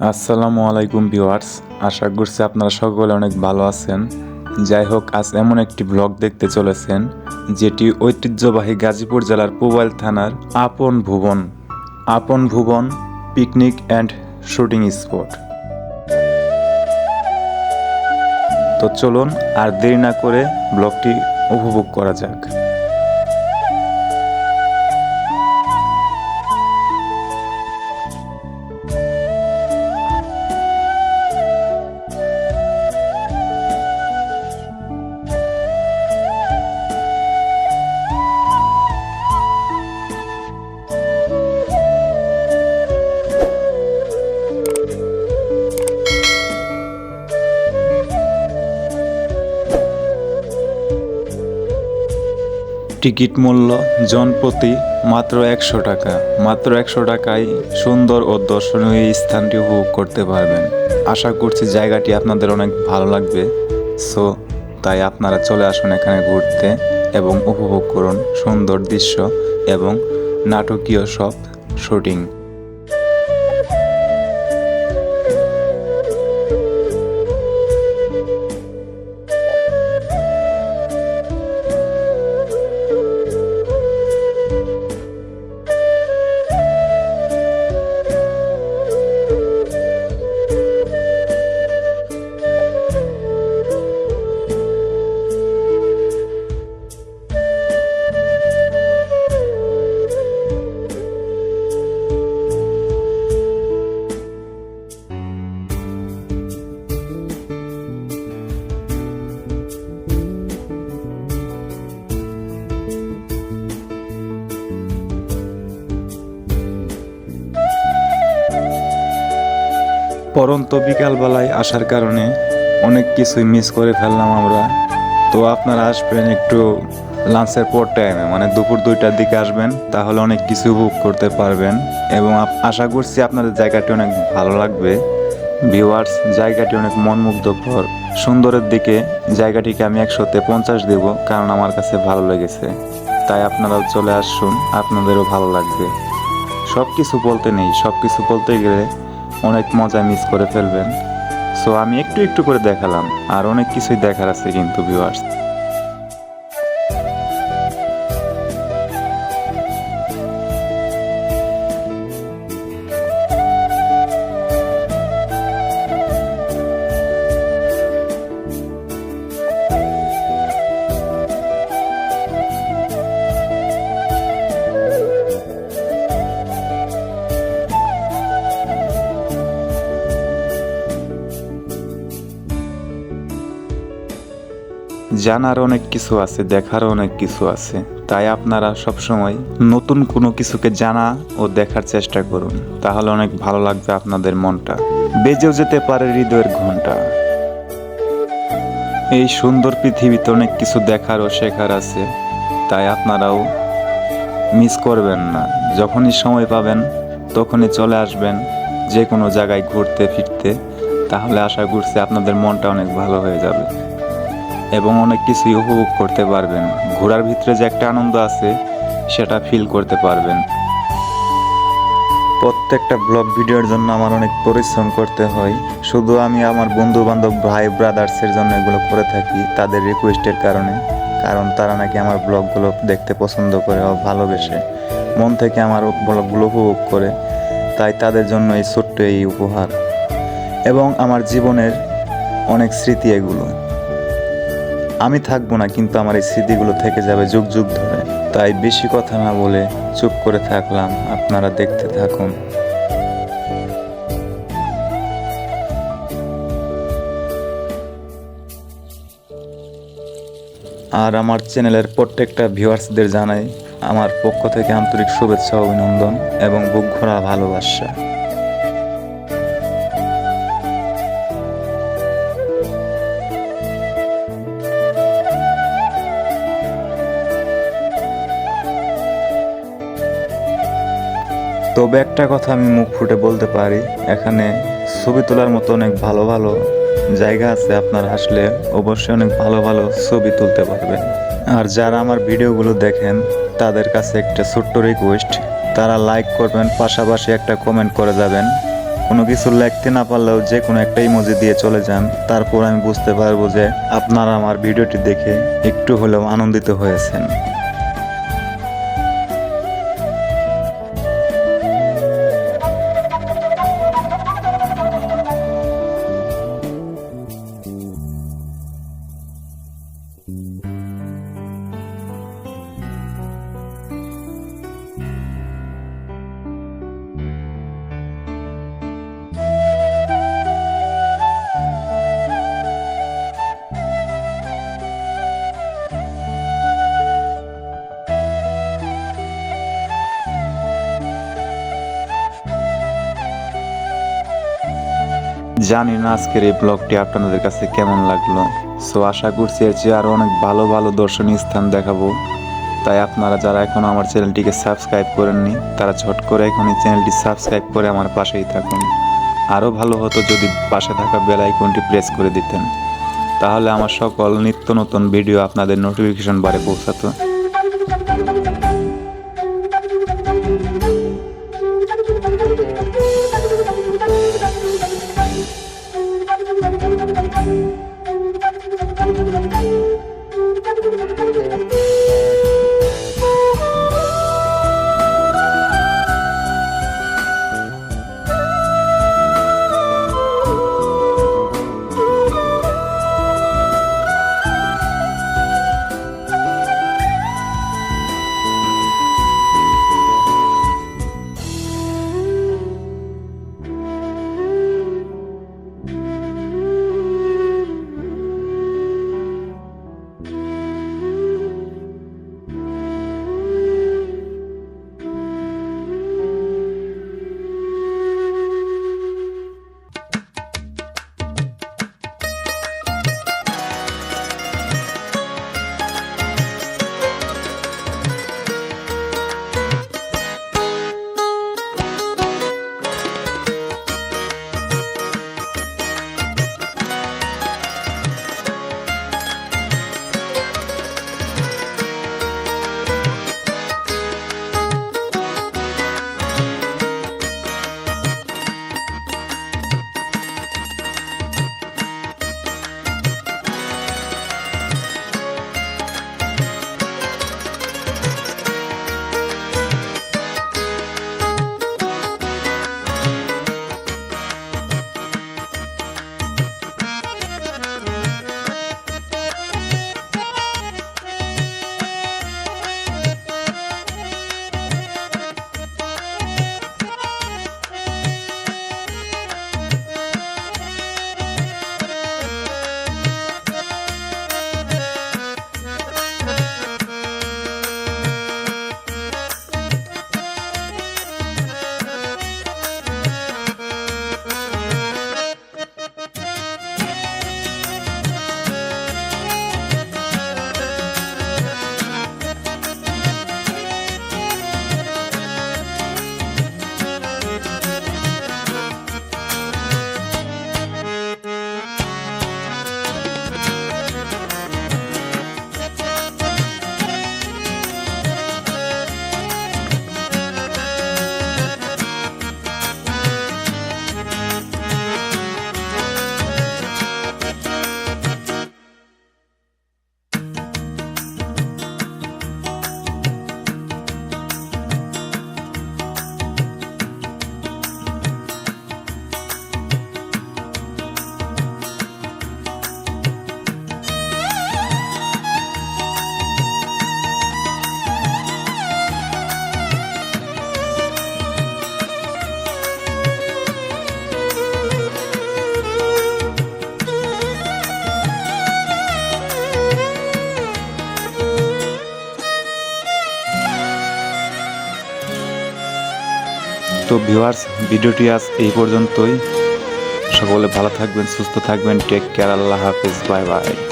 আসসালামু আলাইকুম ভিউয়ার্স, আশা করছি আপনারা সকলে অনেক ভালো আছেন। যাই হোক, আজ এমন একটি ব্লগ দেখতে চলেছেন যেটি ঐতিহ্যবাহী গাজীপুর জেলার পুবাইল থানার আপন ভুবন পিকনিক অ্যান্ড শুটিং স্পট। তো চলুন আর দেরি না করে ব্লগটি উপভোগ করা যাক। টিকিট মূল্য জনপ্রতি মাত্র 100 টাকা। মাত্র 100 টাকায় সুন্দর ও দর্শনীয় এই স্থানটি উপভোগ করতে পারবেন। আশা করছি জায়গাটি আপনাদের অনেক ভালো লাগবে। তাই আপনারা চলে আসুন এখানে ঘুরতে এবং উপভোগ করুন সুন্দর দৃশ্য এবং নাটকীয় সব শুটিং। পরন্ত বিকালবেলায় আসার কারণে অনেক কিছুই মিস করে ফেললাম আমরা। তো আপনারা আসবেন একটু লাঞ্চের পর টাইমে, মানে দুপুর 2টার দিকে আসবেন, তাহলে অনেক কিছু উপভোগ করতে পারবেন এবং আশা করছি আপনাদের জায়গাটি অনেক ভালো লাগবে। ভিউয়ার্স, জায়গাটি অনেক মনমুগ্ধকর। সুন্দরের দিকে জায়গাটিকে আমি 100-তে 50 দেব, কারণ আমার কাছে ভালো লেগেছে। তাই আপনারাও চলে আসুন, আপনাদেরও ভালো লাগবে। সব কিছু বলতে নেই, সব কিছু বলতে গেলে অনেক মজা মিস করে ফেলবেন। আমি একটু একটু করে দেখালাম, আর অনেক কিছুই দেখার আছে কিন্তু ভিউয়ার্স। জানার অনেক কিছু আছে, দেখার অনেক কিছু আছে। তাই আপনারা সবসময় নতুন কোনো কিছুকে জানা ও দেখার চেষ্টা করুন, তাহলে অনেক ভালো লাগবে আপনাদের মনটা। বেজেও যেতে পারে হৃদয়ের ঘন্টা। এই সুন্দর পৃথিবীতে অনেক কিছু দেখার ও শেখার আছে, তাই আপনারাও মিস করবেন না। যখনই সময় পাবেন তখনই চলে আসবেন যে কোনো জায়গায় ঘুরতে ফিরতে, তাহলে আশা করছি আপনাদের মনটা অনেক ভালো হয়ে যাবে এবং অনেক কিছুই উপভোগ করতে পারবেন। ঘোরার ভিতরে যে একটা আনন্দ আছে সেটা ফিল করতে পারবেন। প্রত্যেকটা ব্লগ ভিডিওর জন্য আমার অনেক পরিশ্রম করতে হয়। শুধু আমি আমার বন্ধু বান্ধব ভাই ব্রাদার্সের জন্য এগুলো করে থাকি, তাদের রিকোয়েস্টের কারণে। কারণ তারা নাকি আমার ব্লগগুলো দেখতে পছন্দ করে ও ভালোবেসে, মন থেকে আমার ব্লগগুলো উপভোগ করে। তাই তাদের জন্য এই ছোট্ট এই উপহার এবং আমার জীবনের অনেক স্মৃতি। এগুলো আমি থাকবো না, কিন্তু আমার এই স্মৃতিগুলো থেকে যাবে যুগ যুগ ধরে। তাই বেশি কথা না বলে চুপ করে থাকলাম, আপনারা দেখতে থাকুন। আর আমার চ্যানেলের প্রত্যেকটা ভিউয়ার্সদের জানাই আমার পক্ষ থেকে আন্তরিক শুভেচ্ছা, অভিনন্দন এবং বুক ভরা ভালোবাসা। তবে একটা কথা আমি মুখ ফুটে বলতে পারি, এখানে ছবি তোলার মতো অনেক ভালো ভালো জায়গা আছে। আপনারা আসলে অবশ্যই অনেক ভালো ভালো ছবি তুলতে পারবেন। আর যারা আমার ভিডিওগুলো দেখেন তাদের কাছে একটা ছোট্ট রিকোয়েস্ট, তারা লাইক করবেন, পাশাপাশি একটা কমেন্ট করে যাবেন। কোনো কিছু লিখতে না পারলেও যে কোনো একটা ইমোজি দিয়ে চলে যান, তারপর আমি বুঝতে পারবো যে আপনারা আমার ভিডিওটি দেখে একটু হলেও আনন্দিত হয়েছেন। জানি না আজকের এই ব্লগটি আপনাদের কাছে কেমন লাগলো। সো আশা করছি এর চেয়ে আরও অনেক ভালো ভালো দর্শনীয় স্থান দেখাবো। তাই আপনারা যারা এখনও আমার চ্যানেলটিকে সাবস্ক্রাইব করেননি, তারা ঝট করে এখন এই চ্যানেলটি সাবস্ক্রাইব করে আমার পাশেই থাকুন। আরও ভালো হতো যদি পাশে থাকা বেল আইকনটি প্রেস করে দিতেন, তাহলে আমার সকল নিত্য নতুন ভিডিও আপনাদের নোটিফিকেশন বারে পৌঁছাতো। তো ভিউয়ার্স, ভিডিওটি আজ এই পর্যন্তই। সকলে ভালো থাকবেন, সুস্থ থাকবেন, টেক কেয়ার, আল্লাহ হাফেজ, বাই বাই।